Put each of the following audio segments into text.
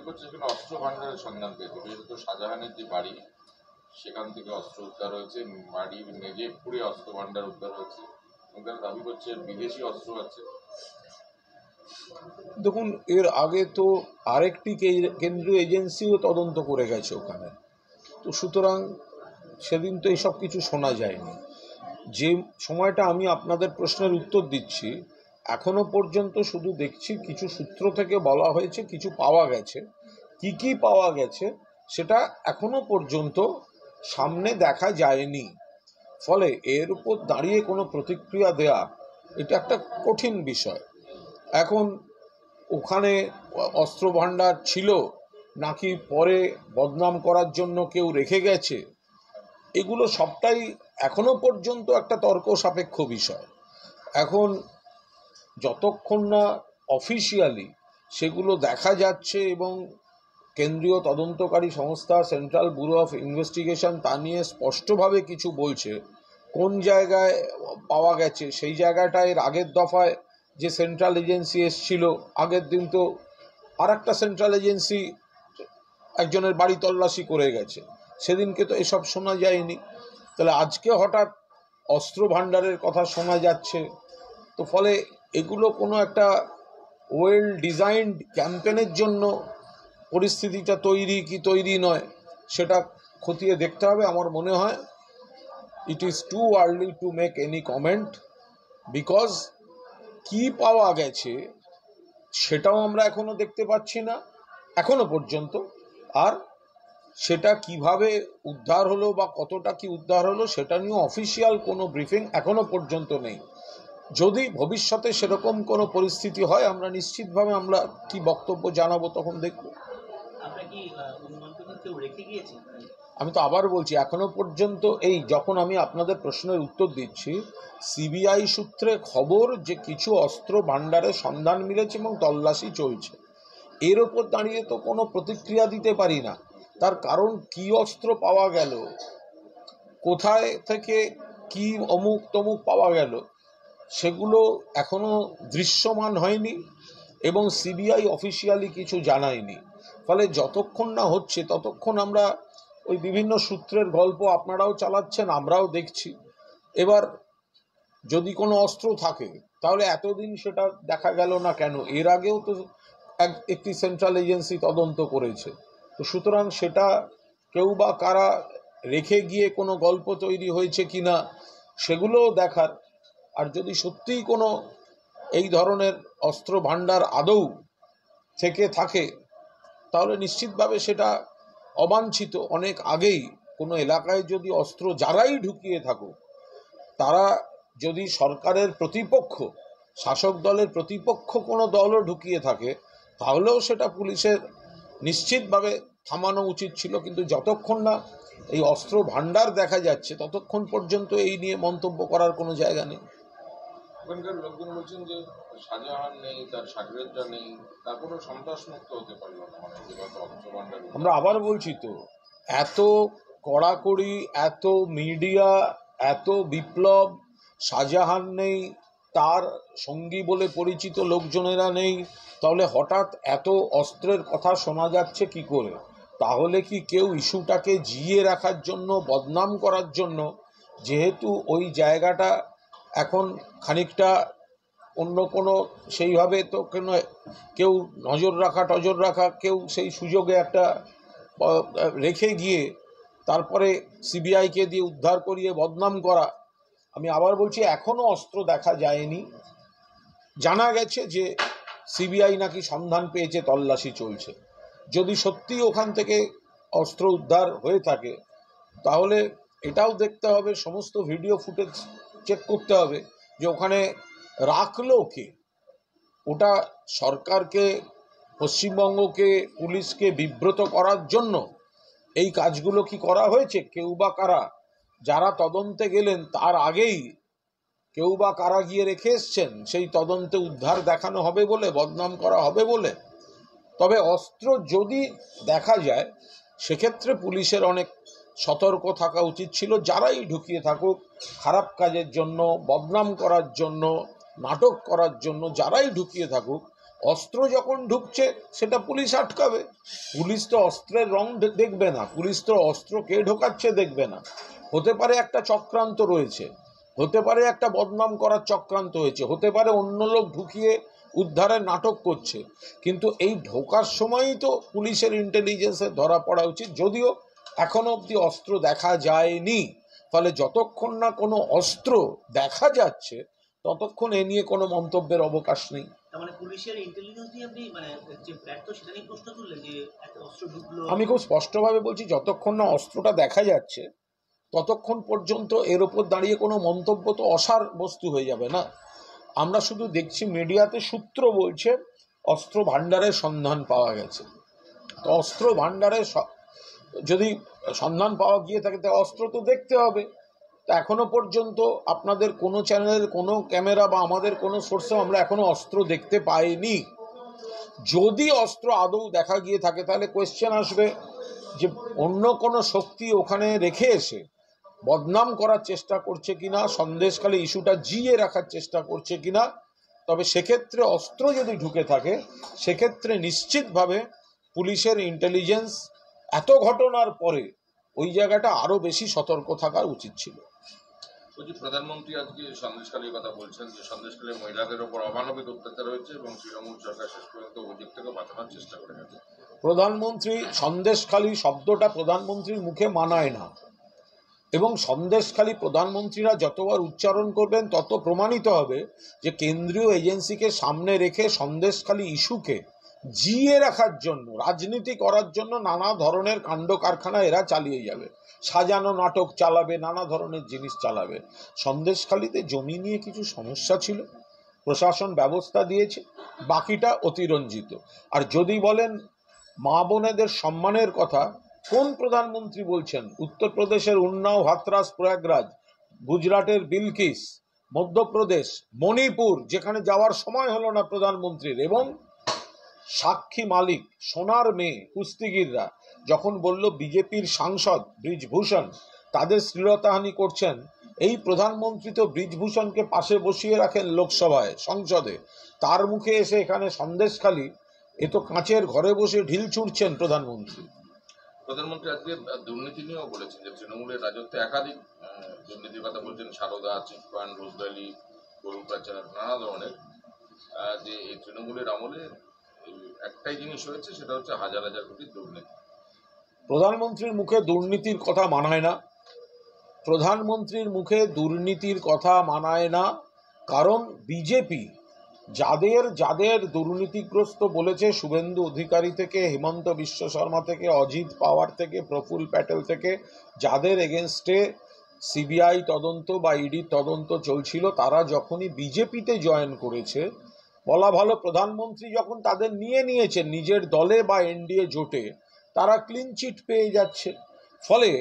করছে সেখানে অস্ত্র ভান্ডারের সন্ধান পেয়েছে, বিশেষত শাহজাহানের যে বাড়ি সেখান থেকে অস্ত্র উদ্ধার হয়েছে, বাড়ির মেঝে পুড়ে অস্ত্র ভান্ডার উদ্ধার হয়েছে এবং তারা দাবি করছে বিদেশি অস্ত্র আছে। দেখুন, এর আগে তো আরেকটি কেন্দ্রীয় এজেন্সিও তদন্ত করে গেছে ওখানে, তো সুতরাং সেদিন তো এইসব কিছু শোনা যায়নি। যে সময়টা আমি আপনাদের প্রশ্নের উত্তর দিচ্ছি, এখনো পর্যন্ত শুধু দেখছি কিছু সূত্র থেকে বলা হয়েছে কিছু পাওয়া গেছে। কি কি পাওয়া গেছে সেটা এখনো পর্যন্ত সামনে দেখা যায়নি, ফলে এর উপর দাঁড়িয়ে কোনো প্রতিক্রিয়া দেয়া এটা একটা কঠিন বিষয়। এখন ওখানে অস্ত্র ভান্ডার ছিল নাকি পরে বদনাম করার জন্য কেউ রেখে গেছে, এগুলো সবটাই এখনো পর্যন্ত একটা তর্ক সাপেক্ষ বিষয়। এখন যতক্ষণ না অফিসিয়ালি সেগুলো দেখা যাচ্ছে এবং কেন্দ্রীয় তদন্তকারী সংস্থা সেন্ট্রাল ব্যুরো অফ ইনভেস্টিগেশন তা নিয়ে স্পষ্টভাবে কিছু বলছে, কোন জায়গায় পাওয়া গেছে সেই জায়গাটায় এর আগের দফায় যে সেন্ট্রাল এজেন্সি এসছিল, আগের দিন তো আর একটা সেন্ট্রাল এজেন্সি একজনের বাড়ি তল্লাশি করে গেছে, সেদিনকে তো এসব শোনা যায়নি। তাহলে আজকে হঠাৎ অস্ত্র ভান্ডারের কথা শোনা যাচ্ছে, তো ফলে এগুলো কোনো একটা ওয়েল ডিজাইনড ক্যাম্পেনের জন্য পরিস্থিতিটা তৈরি কি তৈরি নয় সেটা খতিয়ে দেখতে হবে। আমার মনে হয় it is too early to make any comment, because কি পাওয়া গেছে সেটাও আমরা এখনো দেখতে পাচ্ছি না এখনো পর্যন্ত, আর সেটা কিভাবে উদ্ধার হলো বা কতটা কি উদ্ধার হলো সেটা নিয়ে অফিসিয়াল কোনো ব্রিফিং এখনো পর্যন্ত নেই। যদি ভবিষ্যতে সেরকম কোনো পরিস্থিতি হয় আমরা নিশ্চিতভাবে আমরা কি বক্তব্য জানাবো তখন দেখব। আমি তো আবার বলছি, এখনো পর্যন্ত এই যখন আমি আপনাদের প্রশ্নের উত্তর দিচ্ছি, সিবিআই সূত্রে খবর যে কিছু অস্ত্র ভান্ডারের সন্ধান মিলেছে এবং তল্লাশি চলছে, এর ওপর দাঁড়িয়ে তো কোনো প্রতিক্রিয়া দিতে পারি না। তার কারণ কি অস্ত্র পাওয়া গেল, কোথায় থেকে কি অমুক তমুক পাওয়া গেল, সেগুলো এখনো দৃশ্যমান হয়নি এবং সিবিআই অফিসিয়ালি কিছু জানায়নি। ফলে যতক্ষণ না হচ্ছে ততক্ষণ আমরা ওই বিভিন্ন সূত্রের গল্প আপনারাও চালাচ্ছেন, আমরাও দেখছি। এবার যদি কোনো অস্ত্র থাকে তাহলে এতদিন সেটা দেখা গেল না কেন? এর আগেও তো একটি সেন্ট্রাল এজেন্সি তদন্ত করেছে, তো সুতরাং সেটা কেউ বা কারা রেখে গিয়ে কোনো গল্প তৈরি হয়েছে কিনা সেগুলোও দেখার। আর যদি সত্যিই কোনো এই ধরনের অস্ত্র ভান্ডার আদৌ থেকে থাকে তাহলে নিশ্চিতভাবে সেটা অবাঞ্ছিত। অনেক আগেই কোনো এলাকায় যদি অস্ত্র যারাই ঢুকিয়ে থাকুক, তারা যদি সরকারের প্রতিপক্ষ, শাসক দলের প্রতিপক্ষ কোনো দলও ঢুকিয়ে থাকে তাহলেও সেটা পুলিশের নিশ্চিতভাবে থামানো উচিত ছিল। কিন্তু যতক্ষণ না এই অস্ত্র ভান্ডার দেখা যাচ্ছে ততক্ষণ পর্যন্ত এই নিয়ে মন্তব্য করার কোনো জায়গা নেই। ওখানকার লোকজন বলছেন যে শাহজাহান নেই, তার সাগরেদরা নেই, তারপরেও সন্ত্রাসমুক্ত হতে পারলো না। মানে অস্ত্র ভান্ডার আমরা আবার বলছি তো, এত কড়াকড়ি, এত মিডিয়া, এত বিপ্লব, শাহজাহান নেই, তার সঙ্গী বলে পরিচিত লোকজনেরা নেই, তাহলে হঠাৎ এত অস্ত্রের কথা শোনা যাচ্ছে কি করে? তাহলে কি কেউ ইস্যুটাকে জিইয়ে রাখার জন্য, বদনাম করার জন্য, যেহেতু ওই জায়গাটা এখন খানিকটা অন্য কোনো সেইভাবে তো কেউ নজর রাখা কেউ সেই সুযোগে একটা রেখে গিয়ে তারপরে সিবিআইকে দিয়ে উদ্ধার করিয়ে বদনাম করা। আমি আবার বলছি, এখনো অস্ত্র দেখা যায়নি। জানা গেছে যে সিবিআই নাকি সন্ধান পেয়েছে, তল্লাশি চলছে। যদি সত্যি ওখান থেকে অস্ত্র উদ্ধার হয়ে থাকে তাহলে এটাও দেখতে হবে, সমস্ত ভিডিও ফুটেজ চেক করতে হবে যে ওখানে রাখলো কে। ওটা সরকারকে, পশ্চিমবঙ্গকে, পুলিশকে বিব্রত করার জন্য এই কাজগুলো কি করা হয়েছে? কেউ বা কারা যারা তদন্তে গেলেন তার আগেই কেউ বা কারা গিয়ে রেখে এসছেন সেই তদন্তে উদ্ধার দেখানো হবে বলে, বদনাম করা হবে বলে? তবে অস্ত্র যদি দেখা যায় সেক্ষেত্রে পুলিশের অনেক সতর্ক থাকা উচিত ছিল। যারাই ঢুকিয়ে থাকুক, খারাপ কাজের জন্য, বদনাম করার জন্য, নাটক করার জন্য যারাই ঢুকিয়ে থাকুক, অস্ত্র যখন ঢুকছে সেটা পুলিশ আটকাবে। পুলিশ তো অস্ত্রের রং দেখবে না, পুলিশ তো অস্ত্র কে ঢোকাচ্ছে দেখবে না। হতে পারে একটা চক্রান্ত রয়েছে, হতে পারে একটা বদনাম করার চক্রান্ত হয়েছে, হতে পারে অন্য লোক ঢুকিয়ে উদ্ধারের নাটক করছে, কিন্তু এই ঢোকার সময়ই তো পুলিশের ইন্টেলিজেন্সের ধরা পড়া উচিত। যদিও এখনো অবধি অস্ত্র দেখা যায়নি, ফলে যতক্ষণ না কোনো অস্ত্র দেখা যাচ্ছে ততক্ষণ এ নিয়ে কোনো মন্তব্যের অবকাশ নেই। মানে পুলিশের ইন্টেলিজেন্স নিয়ে আপনি মানে যে ব্যর্থ সেটা নিয়ে প্রশ্ন তুললেন যে একটা অস্ত্র ঢুকলো। আমি খুব স্পষ্টভাবে বলছি, যতক্ষণ না অস্ত্রটা দেখা যাচ্ছে ততক্ষণ পর্যন্ত এর ওপর দাঁড়িয়ে কোনো মন্তব্য তো অসার বস্তু হয়ে যাবে না। আমরা শুধু দেখছি মিডিয়াতে সূত্র বলছে অস্ত্র ভাণ্ডারের সন্ধান পাওয়া গেছে। তো অস্ত্র ভাণ্ডারে যদি সন্ধান পাওয়া গিয়ে থাকে তা অস্ত্র তো দেখতে হবে। তা এখনো পর্যন্ত আপনাদের কোনো চ্যানেলের কোনো ক্যামেরা বা আমাদের কোনো সোর্সেও আমরা এখনো অস্ত্র দেখতে পাইনি। যদি অস্ত্র আদৌ দেখা গিয়ে থাকে তাহলে কোয়েশ্চেন আসবে যে অন্য কোনো শক্তি ওখানে রেখে এসে বদনাম করার চেষ্টা করছে কিনা, সন্দেশখালী ইস্যুটা জিয়ে রাখার চেষ্টা করছে কিনা। তবে সেক্ষেত্রে অস্ত্র যদি ঢুকে থাকে সেক্ষেত্রে নিশ্চিতভাবে পুলিশের ইন্টেলিজেন্স এত ঘটনার পরে ওই জায়গাটা আরো বেশি সতর্ক থাকা উচিত ছিল। বলছি, প্রধানমন্ত্রী আজকে সন্দেশখালীর কথা বলছেন যে সন্দেশখালীর মহিলাদের ওপর অমানবিক অত্যাচার হয়েছে এবং তৃণমূল সরকার শেষ পর্যন্ত অভিযোগ থেকে বাঁচানোর চেষ্টা করে গেছে। প্রধানমন্ত্রী সন্দেশখালী শব্দটা প্রধানমন্ত্রীর মুখে মানায় না, এবং সন্দেশখালী প্রধানমন্ত্রীরা যতবার উচ্চারণ করবেন তত প্রমাণিত হবে যে কেন্দ্রীয় এজেন্সিকে সামনে রেখে সন্দেশখালী ইস্যুকে জিয়ে রাখার জন্য, রাজনীতি করার জন্য নানা ধরনের কাণ্ড কারখানা এরা চালিয়ে যাবে, সাজানো নাটক চালাবে, নানা ধরনের জিনিস চালাবে। সন্দেশখালীতে জমি নিয়ে কিছু সমস্যা ছিল, প্রশাসন ব্যবস্থা দিয়েছে, বাকিটা অতিরঞ্জিত। আর যদি বলেন মা বোনেদের সম্মানের কথা, কোন প্রধানমন্ত্রী বলছেন? উত্তরপ্রদেশের উন্নাও, হাথরাস, প্রয়াগরাজ, গুজরাটের বিলকিস, মধ্যপ্রদেশ, মণিপুর, যেখানে যাওয়ার সময় হলো না প্রধানমন্ত্রীর, এবং সাক্ষী মালিক, সোনার মেয়ে কুস্তিগিররা যখন বলল বিজেপির সাংসদ ব্রিজভূষণ তাদের শ্লীলতাহানি করছেন, এই প্রধানমন্ত্রী তো ব্রিজভূষণকে পাশে বসিয়ে রাখেন লোকসভায়, সংসদে, তার মুখে এসে এখানে সন্দেশখালী, এ তো কাঁচের ঘরে বসে ঢিল ছুঁড়ছেন প্রধানমন্ত্রী। প্রধানমন্ত্রী আজকে দুর্নীতি নিয়েও বলেছেন যে তৃণমূলের রাজত্বে একাধিক দুর্নীতির কথা বলছেন, সারদা, চিটফান্ড, রোজভ্যালি, গরু পাচার, নানা ধরনের, যে এই তৃণমূলের আমলে একটাই জিনিস হয়েছে, সেটা হচ্ছে হাজার হাজার কোটি দুর্নীতি। প্রধানমন্ত্রীর মুখে দুর্নীতির কথা মানায় না, প্রধানমন্ত্রীর মুখে দুর্নীতির কথা মানায় না, কারণ বিজেপি যাদের যাদের দুর্নীতিগ্রস্ত বলেছে, শুভেন্দু অধিকারী থেকে হিমন্ত বিশ্ব শর্মা থেকে অজিত পাওয়ার থেকে প্রফুল প্যাটেল থেকে, যাদের এগেনস্টে সিবিআই তদন্ত বা ইডি তদন্ত চলছিল, তারা যখনই বিজেপিতে জয়েন করেছে, বলা ভালো প্রধানমন্ত্রী যখন তাদের নিয়ে নিয়েছেন নিজের দলে বা এনডিএ জোটে, তারা ক্লিন চিট পেয়ে যাচ্ছে। ফলে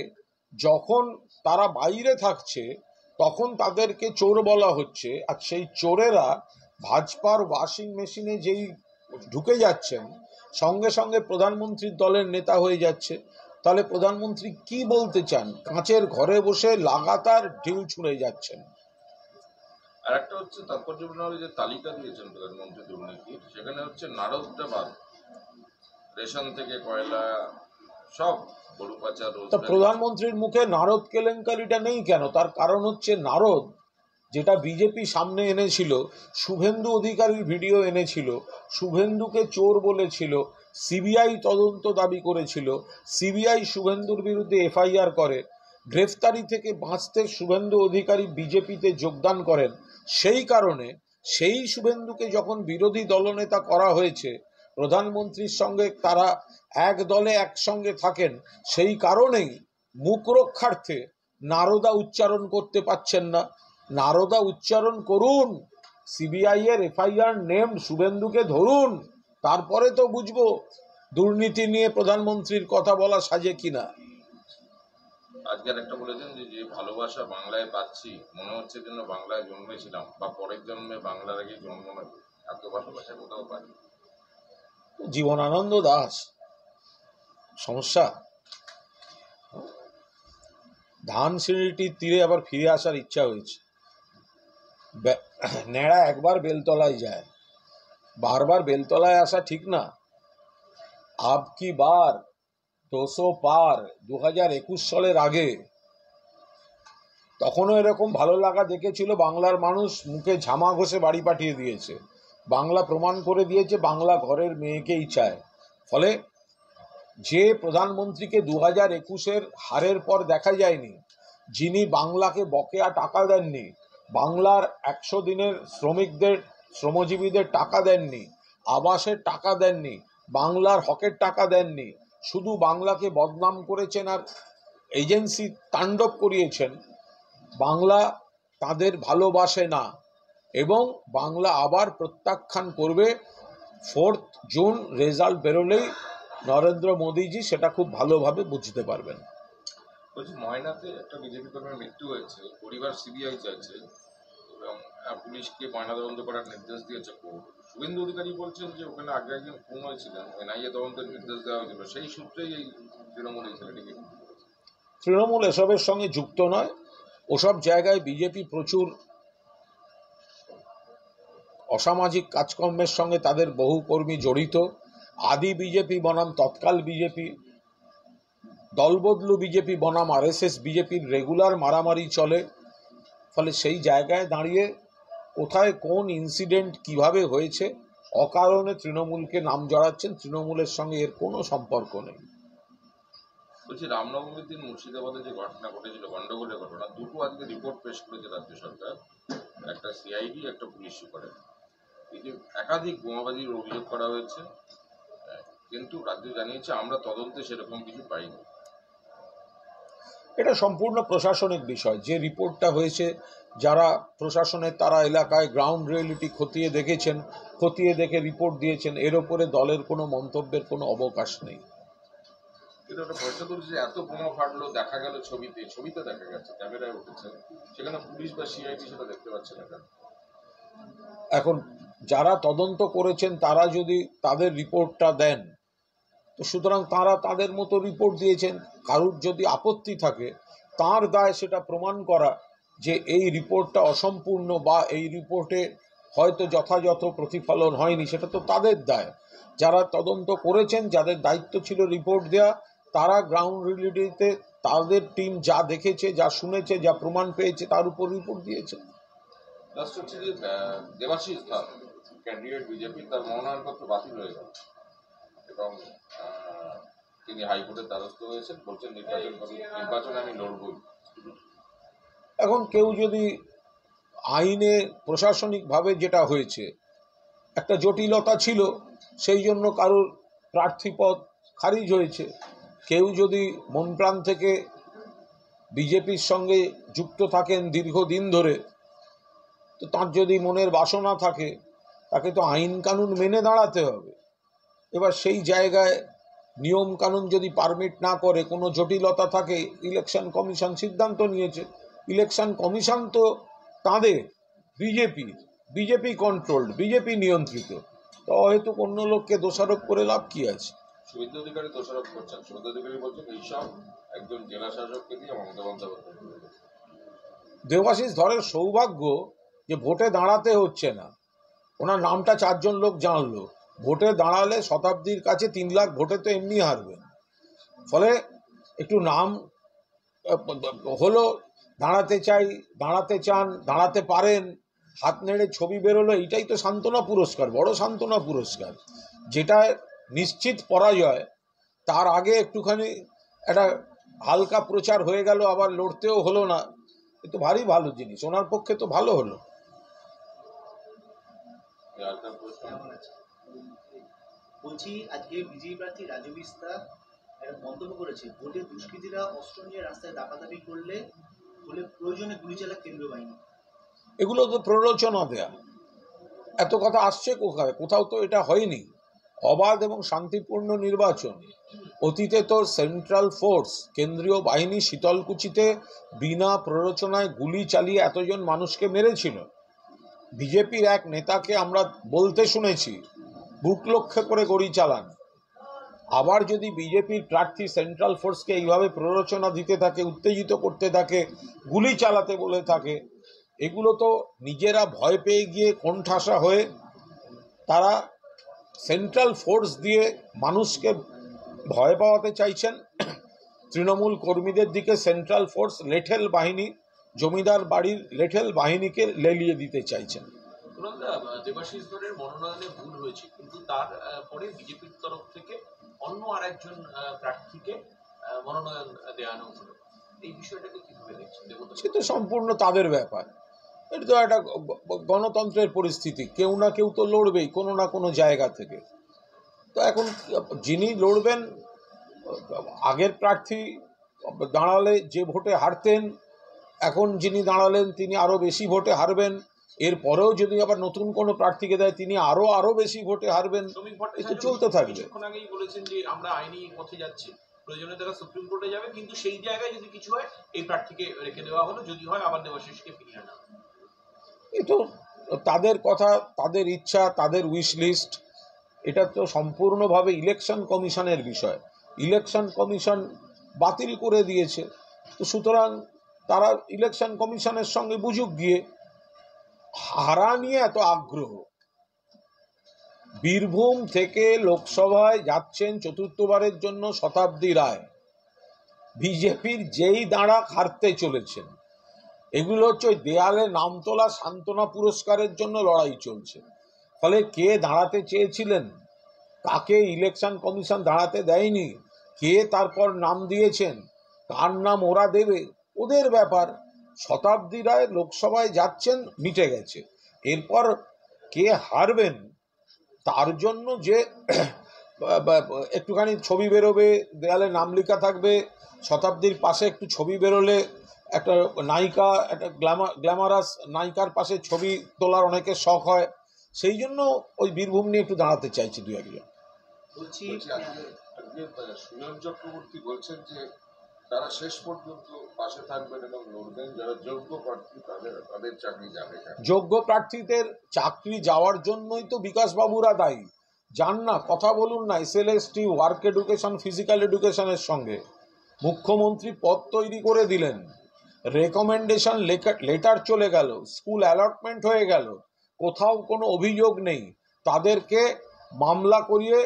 যখন তারা বাইরে থাকছে তখন তাদেরকে চোর বলা হচ্ছে, আর সেই চোরেরা ভাজপার ওয়াশিং মেশিনে যেই ঢুকে যাচ্ছেন সঙ্গে সঙ্গে প্রধানমন্ত্রীর দলের নেতা হয়ে যাচ্ছে। তাহলে প্রধানমন্ত্রী কি বলতে চান? কাঁচের ঘরে বসে লাগাতার ঢিল ছুঁড়ে যাচ্ছেন। আর একটা হচ্ছে তাৎপর্যপূর্ণ যে তালিকা দিয়েছেন প্রধানমন্ত্রী দুর্নীতির, সেখানে হচ্ছে নারদটা বাদ, রেশন থেকে কয়লা, সব, গরু পাচার, তা প্রধানমন্ত্রীর মুখে নারদ কেলেঙ্কারিটা নেই কেন? তার কারণ হচ্ছে নারদ যেটা বিজেপি সামনে এনেছিল, শুভেন্দু অধিকারীর ভিডিও এনেছিল, শুভেন্দুকে চোর বলেছিল, সিবিআই তদন্ত দাবি করেছিল, সিবিআই শুভেন্দুর বিরুদ্ধে এফআইআর করে, গ্রেফতারি থেকে বাঁচতে শুভেন্দু অধিকারী বিজেপিতে যোগদান করেন। সেই কারণে সেই শুভেন্দুকে যখন বিরোধী দলনেতা করা হয়েছে, প্রধানমন্ত্রীর সঙ্গে তারা এক দলে একসঙ্গে থাকেন, সেই কারণেই মুখ রক্ষার্থে নারদা উচ্চারণ করতে পাচ্ছেন না। নারদা উচ্চারণ করুন, সিবিআই এর এফআইআর নেম শুভেন্দুকে ধরুন, তারপরে তো বুঝবো দুর্নীতি নিয়ে প্রধানমন্ত্রীর কথা বলা সাজে কিনা। আজকের একটা বলেছেন যে ভালোবাসা বাংলায় পাচ্ছি, মনে হচ্ছে যেন বাংলায় জন্মেছিলাম বা পরের জন্মে বাংলার আগে জন্ম নেব, এত ভালোবাসা কোথাও পাই। জীবনানন্দ দাস সমস্যা, ধানসিঁড়িটির তীরে আবার ফিরে আসার ইচ্ছা হয়েছে। নেড়া একবার বেলতলায় যায়, বারবার বেলতলায় আসা ঠিক না। আব কি বার 200 পার 2021 সালের আগে তখনও এরকম ভালো লাগা দেখেছিল বাংলার মানুষ, মুখে ঝামা ঘষে বাড়ি পাঠিয়ে দিয়েছে। বাংলা প্রমাণ করে দিয়েছে বাংলা ঘরের মেয়েকেই চায়। ফলে যে প্রধানমন্ত্রীকে 2021-এর হারের পর দেখা যায়নি, যিনি বাংলাকে বকেয়া টাকা দেননি, বাংলার 100 দিনের শ্রমিকদের শ্রমজীবীদের টাকা দেননি, আবাসের টাকা দেননি, বাংলার হকের টাকা দেননি, শুধু বাংলাকে বদনাম করেছেন আর এজেন্সি তাণ্ডব করিয়েছেন, বাংলা তাদের ভালোবাসে না এবং বাংলা আবার প্রত্যাখ্যান করবে। 4 জুন রেজাল্ট বেরোলেই নরেন্দ্র মোদীজি সেটা খুব ভালোভাবে বুঝতে পারবেন। বলছি, ময়নাতে একটা বিজেপি কর্মীর মৃত্যু হয়েছে, পরিবার সিবিআই চাইছে এবং পুলিশকে ময়নাতদন্ত করার নির্দেশ দিয়েছে কোর্ট। শুভেন্দু অধিকারী বলছেন যে ওখানে আগে একজন খুন হয়েছিলেন, এনআইএ তদন্তের নির্দেশ দেওয়া হয়েছিল, সেই সূত্রেই এই তৃণমূল এই ছেলেটিকে। তৃণমূল এসবের সঙ্গে যুক্ত নয়। ওসব জায়গায় বিজেপি প্রচুর অসামাজিক কাজকর্মের সঙ্গে তাদের বহু কর্মী জড়িত। আদি বিজেপি বনাম তৎকাল বিজেপি, দলবদলু বিজেপি বনাম আরএসএস বিজেপির রেগুলার মারামারি চলে। ফলে সেই জায়গায় দাঁড়িয়ে কোথায় কোন ইনসিডেন্ট কিভাবে হয়েছে, অকারণে তৃণমূলকে নাম জড়াচ্ছেন। তৃণমূলের সঙ্গে এর কোনো সম্পর্ক নেই। বলছি, রামনবমীর দিন মুর্শিদাবাদে যে ঘটনা ঘটেছিল, গন্ডগোলের ঘটনা, দুটো আজকে রিপোর্ট পেশ করেছে রাজ্য সরকার, একটা সিআইডি, একটা পুলিশ সুপারের। এই যে একাধিক বোমাবাজির অভিযোগ করা হয়েছে, কিন্তু রাজ্য জানিয়েছে আমরা তদন্তে সেরকম কিছু পাইনি। এটা সম্পূর্ণ প্রশাসনিক বিষয়। যে রিপোর্টটা হয়েছে, যারা প্রশাসনের তারা এলাকায় গ্রাউন্ড রিয়েলিটি খতিয়ে দেখেছেন, খতিয়ে দেখে রিপোর্ট দিয়েছেন, এর ওপরে দলের কোনো মন্তব্যের কোনো অবকাশ নেই। কিন্তু একটা প্রশ্ন তুলছে যে এত বোমা ফাটলো, দেখা গেল ছবিতে দেখা গেছে, ক্যামেরায় উঠেছে, সেখানে পুলিশ বা সিআইডি সেটা দেখতে পাচ্ছে না কেন? এখন যারা তদন্ত করেছেন তারা যদি তাদের রিপোর্টটা দেন, তো সুতরাং তারা তাদের মতো রিপোর্ট দিয়েছেন। কারুর যদি আপত্তি থাকে, তার দায় সেটা প্রমাণ করা যে এই রিপোর্টটা অসম্পূর্ণ বা এই রিপোর্টে হয়তো যথাযথ প্রতিফলন হয়নি, সেটা তো তাদের দায়। যারা তদন্ত করেছেন, যাদের দায়িত্ব ছিল রিপোর্ট দেওয়া, তারা গ্রাউন্ড রিয়েলিটিতে তাদের টিম যা দেখেছে, যা শুনেছে, যা প্রমাণ পেয়েছে, তার উপর রিপোর্ট দিয়েছে। লাস্ট হচ্ছে যে দেবাশিস ধর, ক্যান্ডিডেট বিজেপি, তার মনোনয়নপত্র বাতিল হয়ে গেল এবং তিনি হাইকোর্টের দ্বারস্থ হয়েছেন, বলছেন নির্বাচনে আমি লড়বই। এখন কেউ যদি আইনে প্রশাসনিকভাবে যেটা হয়েছে, একটা জটিলতা ছিল, সেই জন্য কারোর প্রার্থীপদ খারিজ হয়েছে। কেউ যদি মন প্রাণ থেকে বিজেপির সঙ্গে যুক্ত থাকেন দীর্ঘদিন ধরে, তো তার যদি মনের বাসনা থাকে, তাকে তো আইন কানুন মেনে দাঁড়াতে হবে। এবার সেই জায়গায় নিয়ম কানুন যদি পারমিট না করে, কোনো জটিলতা থাকে, ইলেকশন কমিশন সিদ্ধান্ত নিয়েছে। ইলেকশন কমিশন তো তাদের বিজেপি কন্ট্রোলড, বিজেপি নিয়ন্ত্রিত, তো হয়তো অন্য লোককে দোষারোপ করে লাভ কি আছে? শুভেন্দু অধিকারী দোষারোপ করছেন। শুভেন্দু অধিকারী বলছেন এইসব একজন জেলা শাসককে দিয়ে মমতা বন্দ্যোপাধ্যায়। দেবাশিস ধরের সৌভাগ্য যে ভোটে দাঁড়াতে হচ্ছে না, ওনার নামটা 4 জন লোক জানলো। ভোটে দাঁড়ালে শতাব্দীর কাছে 3 লাখ ভোটে তো এমনি হারবেন। ফলে একটু নাম হলো, দাঁড়াতে চাই, দাঁড়াতে চান, দাঁড়াতে পারেন, হাত নেড়ে ছবি বেরোলো, এইটাই তো সান্ত্বনা পুরস্কার, বড় সান্ত্বনা পুরস্কার। যেটা নিশ্চিত পরাজয়, তার আগে একটুখানি একটা হালকা প্রচার হয়ে গেল, আবার লড়তেও হলো না, এ তো ভারী ভালো জিনিস, ওনার পক্ষে তো ভালো হলো। বলছি, আজকে বিজেপি প্রার্থী রাজু বিস্তার একটা মন্তব্য করেছে, ভোটে দুষ্কৃতীরা অস্ত্র নিয়ে রাস্তায় দাপাদাপি করলে প্রয়োজনে গুলি চালাক কেন্দ্রীয় বাহিনী। এগুলো তো প্ররোচনা দেয়া। এত কথা আসছে কোথায়? কোথাও তো এটা হয়নি। অবাধ এবং শান্তিপূর্ণ নির্বাচন। অতীতে তো সেন্ট্রাল ফোর্স, কেন্দ্রীয় বাহিনী শীতলকুচিতে বিনা প্ররোচনায় গুলি চালিয়ে এতজন মানুষকে মেরেছিল। বিজেপির এক নেতাকে আমরা বলতে শুনেছি, বুক লক্ষ্য করে গুলি চালান। আবার যদি বিজেপির প্রার্থী সেন্ট্রাল ফোর্সকে এইভাবে প্ররোচনা দিতে থাকে, উত্তেজিত করতে থাকে, গুলি চালাতে বলে থাকে, এগুলো তো নিজেরা ভয় পেয়ে গিয়ে কোণঠাসা হয়ে তারা সেন্ট্রাল ফোর্স দিয়ে মানুষকে ভয় পাওয়াতে চাইছেন। তৃণমূল কর্মীদের দিকে সেন্ট্রাল ফোর্স লেঠেল বাহিনী, জমিদার বাড়ির লেঠেল বাহিনীকে লেলিয়ে দিতে চাইছেন। দেবাশিস ধরের মনোনয়নে ভুল হয়েছে, কিন্তু তার পরে বিজেপির তরফ থেকে অন্য আরেকজন প্রার্থীকে মনোনয়ন দেওয়ানো হলো। এই বিষয়টাকে কিভাবে দেখছেন? সে তো সম্পূর্ণ তাদের ব্যাপার। এটা তো একটা গণতন্ত্রের পরিস্থিতি, কেউ না কেউ তো লড়বেই কোনো না কোনো জায়গা থেকে। তো এখন যিনি লড়বেন, আগের প্রার্থী দাঁড়ালে যে ভোটে হারতেন, এখন যিনি দাঁড়ালেন তিনি আরও বেশি ভোটে হারবেন। এরপরেও যদি আবার নতুন কোনো প্রার্থীকে দেয় তিনি আরও বেশি ভোটে হারবেন। এই তো চলতে থাকবে। কিছুক্ষণ আগেই বলেছেন যে আমরা আইনি পথে যাচ্ছি, প্রয়োজনে তারা সুপ্রিম কোর্টে যাবে, কিন্তু সেই জায়গায় যদি কিছু হয় এই প্রার্থীকে রেখে দেওয়া হলো, যদি হয় আবার দেবাশিসকে ফিরিয়ে আনা। এ তো তাদের কথা, তাদের ইচ্ছা, তাদের উইশ লিস্ট। এটা তো সম্পূর্ণভাবে ইলেকশন কমিশনের বিষয়। ইলেকশন কমিশন বাতিল করে দিয়েছে, তো সুতরাং তারা ইলেকশন কমিশনের সঙ্গে বুঝুক গিয়ে। হারা নিয়ে এত আগ্রহ, বীরভূম থেকে লোকসভায় যাচ্ছেন চতুর্থবারের জন্য শতাব্দী রায়, বিজেপির যেই দাঁড়া হারতে চলেছেন। এগুলো হচ্ছে ওই দেয়ালে নাম তোলা সান্ত্বনা পুরস্কারের জন্য লড়াই চলছে। ফলে কে দাঁড়াতে চেয়েছিলেন, কাকে ইলেকশন কমিশন দাঁড়াতে দেয়নি, কে তারপর নাম দিয়েছেন, কার নাম ওরা দেবে ওদের ব্যাপার। শতাব্দী রায় লোকসভায় যাচ্ছেন, মিটে গেছে। এরপর কে হারবেন তার জন্য যে একটুখানি ছবি বেরোবে, দেয়ালে নাম লেখা থাকবে, শতাব্দীর পাশে একটু ছবি বেরোলে, একটা নায়িকা, একটা গ্ল্যামারাস নায়িকার পাশে ছবি তোলার অনেকের শখ হয়, সেই জন্য ওই বীরভূম নিয়ে একটু দাঁড়াতে চাইছি দু একজন। সুনীল চক্রবর্তী বলছেন যে তারা শেষ পর্যন্ত পাশে থাকবেন এবং লড়বেন, যারা যোগ্য প্রার্থী তাদের চাকরি যাবে। যোগ্য প্রার্থীদের চাকরি যাওয়ার জন্যই তো বিকাশবাবুরা দায়ী। যান না, কথা বলুন না SLST, ওয়ার্ক এডুকেশন, ফিজিক্যাল এডুকেশনের সঙ্গে। মুখ্যমন্ত্রী পদ তৈরি করে দিলেন, রেকমেন্ডেশন লেটার চলে গেল, স্কুল অ্যালটমেন্ট হয়ে গেল, কোথাও কোনো অভিযোগ নেই। তাদেরকে মামলা করিয়ে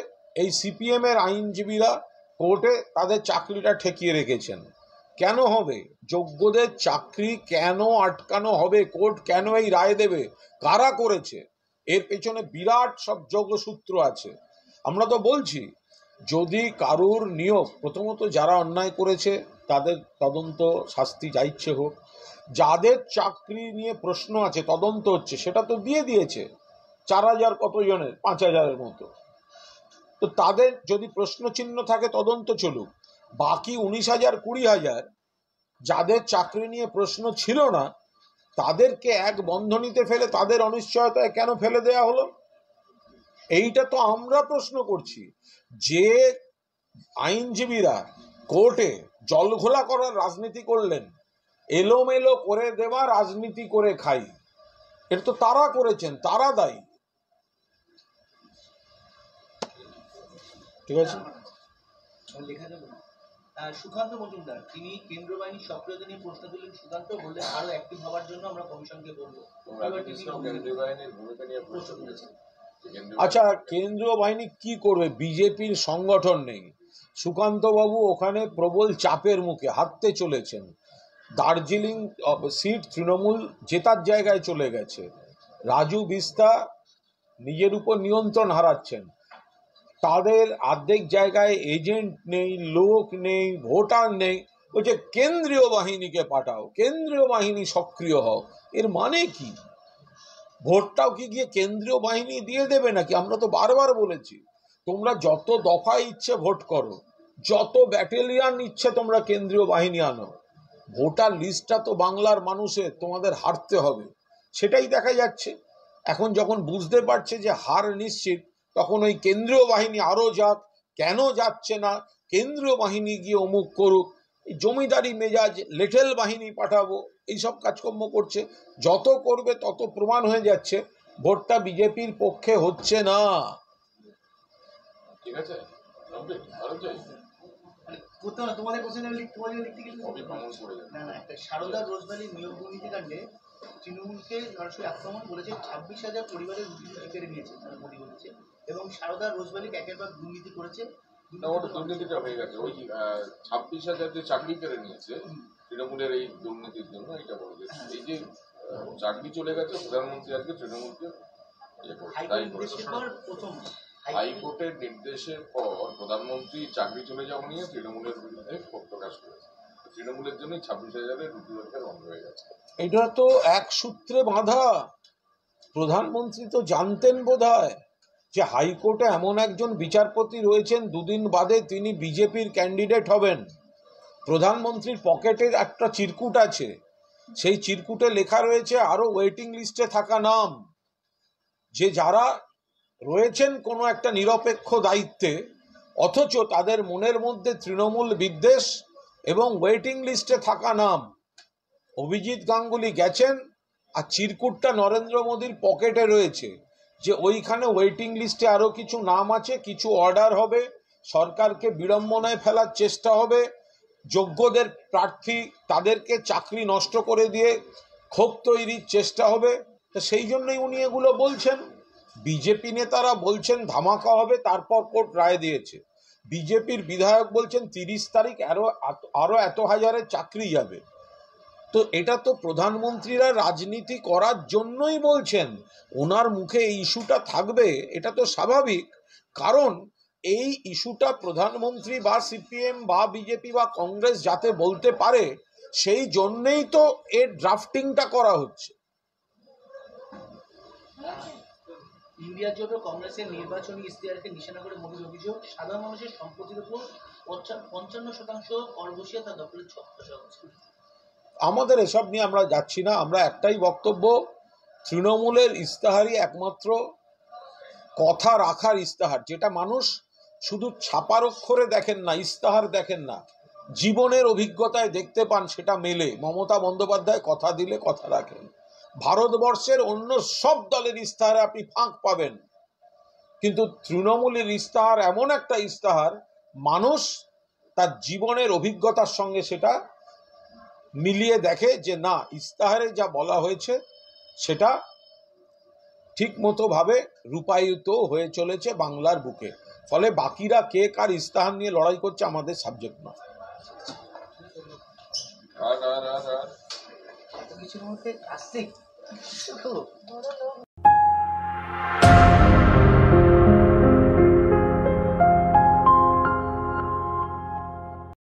এই CPM এর আইনজীবীরা কোর্টে তাদের চাকরিটা ঠেকিয়ে রেখেছেন। কেন হবে? যোগ্যদের চাকরি কেন আটকানো হবে? কোর্ট কেন এই রায় দেবে? কারা করেছে? এর পেছনে বিরাট সব যোগসূত্র আছে। আমরা তো বলছি, যদি কারুর নিয়োগ, প্রথমত যারা অন্যায় করেছে তাদের তদন্ত, শাস্তি যা ইচ্ছে হোক। যাদের চাকরি নিয়ে প্রশ্ন আছে, তদন্ত হচ্ছে, সেটা তো দিয়ে দিয়েছে 4000 কতজনের, 5000-এর মতো। তো তাদের যদি প্রশ্ন চিহ্ন থাকে তদন্ত চলুক। বাকি 19,000 20,000 যাদের চাকরি নিয়ে প্রশ্ন ছিল না, তাদেরকে এক বন্ধনীতে ফেলে তাদের অনিশ্চয়তায় কেন ফেলে দেয়া হলো? এইটা তো আমরা প্রশ্ন করছি। যে আইনজীবীরা কোর্টে জলঘোলা করার রাজনীতি করলেন, এলোমেলো করে দেওয়া রাজনীতি করে খাই, এটা তো তারা করেছেন, তারা দায়ী। ঠিক আছে। সুকান্ত মজুমদার তিনি কেন্দ্র বাহিনীর সক্রিয়তা নিয়ে প্রশ্ন তুলেন। সুকান্ত বললেন আরো অ্যাক্টিভ হওয়ার জন্য আমরা কমিশনকে বলবো। আচ্ছা, কেন্দ্রীয় বাহিনী কি করবে? বিজেপির সংগঠন নেই। সুকান্ত বাবু ওখানে প্রবল চাপের মুখে হাঁটতে চলেছেন। দার্জিলিং সিট তৃণমূল জেতার জায়গায় চলে গেছে। রাজু বিস্তা নিজের উপর নিয়ন্ত্রণ হারাচ্ছেন। তাদের অর্ধেক জায়গায় এজেন্ট নেই, লোক নেই, ভোটার নেই। বলছে কেন্দ্রীয় বাহিনীকে পাঠাও, কেন্দ্রীয় বাহিনী সক্রিয় হও। এর মানে কি? ভোটটাও কি গিয়ে কেন্দ্রীয় বাহিনী দিয়ে দেবে নাকি? আমরা তো বারবার বলেছি, তোমরা যত দফায় ইচ্ছে ভোট করো, যত ব্যাটালিয়ান ইচ্ছে তোমরা কেন্দ্রীয় বাহিনী আনো, ভোটার লিস্টটা তো বাংলার মানুষের, তোমাদের হারতে হবে। সেটাই দেখা যাচ্ছে। এখন যখন বুঝতে পারছে যে হার নিশ্চিত, তখন ওই কেন্দ্রীয় বাহিনী আরো যাক, কেন যাচ্ছে না, কেন্দ্রীয় বাহিনী গিয়ে অমুক করুক, জমিদারি মেজাজ, লেটেল বাহিনী পাঠাবো, এইসব কাজকর্ম করছে। যত করবে তত প্রমাণ হয়ে যাচ্ছে ভোটটা বিজেপির পক্ষে হচ্ছে না। ঠিক আছে, তোমাদের কোশ্চেন লিখতে গেলে না, একটা সারদা রোজভ্যালি নিয়োগ দুর্নীতি কাণ্ডে তৃণমূলকে সরাসরি আক্রমণ বলেছে, 26,000 পরিবারের রুটি কেড়ে নিয়েছে মোদী বলেছে, এবং সারদা রোজভ্যালিকে একের পর দুর্নীতি করেছে। ওটা দুর্নীতিটা হয়ে গেছে, ওই 26,000 যে চাকরি কেড়ে নিয়েছে তৃণমূলের এই দুর্নীতির জন্য, এটা বলেছে। এই যে চাকরি চলে গেছে, প্রধানমন্ত্রী আজকে তৃণমূলকে হাইকোর্টের নির্দেশের পর প্রধানমন্ত্রী চাকরি চলে যাওয়া নিয়ে তৃণমূলের বিরুদ্ধে ক্ষোভ প্রকাশ করেছে। তৃণমূলের জন্যই 26,000-এর রুটি রোজগার বন্ধ হয়ে গেছে। এটা তো এক সূত্রে বাঁধা। প্রধানমন্ত্রী তো জানতেন বোধহয় যে হাইকোর্টে এমন একজন বিচারপতি রয়েছেন, দুদিন বাদে তিনি বিজেপির ক্যান্ডিডেট হবেন। প্রধানমন্ত্রীর পকেটের একটা চিরকুট আছে, সেই চিরকুটে লেখা রয়েছে আরো ওয়েটিং লিস্টে থাকা নাম, যে যারা রয়েছেন কোনো একটা নিরপেক্ষ দায়িত্বে, অথচ তাদের মনের মধ্যে তৃণমূল বিদ্বেষ এবং ওয়েটিং লিস্টে থাকা নাম। অভিজিৎ গাঙ্গুলি গেছেন, আর চিরকুটটা নরেন্দ্র মোদীর পকেটে রয়েছে, যে ওইখানে ওয়েটিং লিস্টে আরো কিছু নাম আছে, কিছু অর্ডার হবে, সরকারকে বিড়ম্বনায় ফেলার চেষ্টা হবে, যোগ্যদের প্রার্থী তাদেরকে চাকরি নষ্ট করে দিয়ে ক্ষোভ তৈরির চেষ্টা হবে। তো সেই জন্যই উনি এগুলো বলছেন। বিজেপি নেতারা বলছেন ধামাকা হবে, তারপর কোর্ট রায় দিয়েছে। বিজেপির বিধায়ক বলছেন 30 তারিখ আরো এত হাজারের চাকরি যাবে। তো এটা তো প্রধানমন্ত্রীরা রাজনীতি করার জন্যই বলছেন। ওনার মুখে এই ইস্যুটা থাকবে, এটা তো স্বাভাবিক, কারণ এই ইস্যুটা প্রধানমন্ত্রী বা সিপিএম বা বিজেপি বা কংগ্রেস যাতে বলতে পারে, সেই জন্যই তো এর ড্রাফটিংটা করা হচ্ছে। ইন্ডিয়া জোট ও কংগ্রেসের নির্বাচনী ইশতেহারকে নিশানা করে মোদীর অভিযোগ, সাধারণ মানুষের সম্পত্তির উপর 55% কর বসিয়ে তা দখলের ছত্রছায়া হচ্ছে। আমাদের এসব নিয়ে আমরা যাচ্ছি না। আমরা একটাই বক্তব্য, তৃণমূলের ইশতেহারই একমাত্র কথা রাখার ইশতেহার, যেটা মানুষ শুধু ছাপার অক্ষরে দেখেন না, ইশতেহার দেখেন না, জীবনের অভিজ্ঞতায় দেখতে পান, সেটা মেলে। মমতা বন্দ্যোপাধ্যায় কথা দিলে কথা রাখেন। ভারতবর্ষের অন্য সব দলের ইশতেহারে আপনি ফাঁক পাবেন, কিন্তু তৃণমূলের ইশতেহার এমন একটা ইশতেহার, মানুষ তার জীবনের অভিজ্ঞতার সঙ্গে সেটা মিলিয়ে দেখে যে না, ইশতেহারে যা বলা হয়েছে সেটা ঠিক মতো ভাবে রূপায়িত হয়ে চলেছে বাংলার বুকে। ফলে বাকিরা কে কার ইশতেহার নিয়ে লড়াই করছে আমাদের সাবজেক্ট নয়। কিছুর মধ্যে আসছে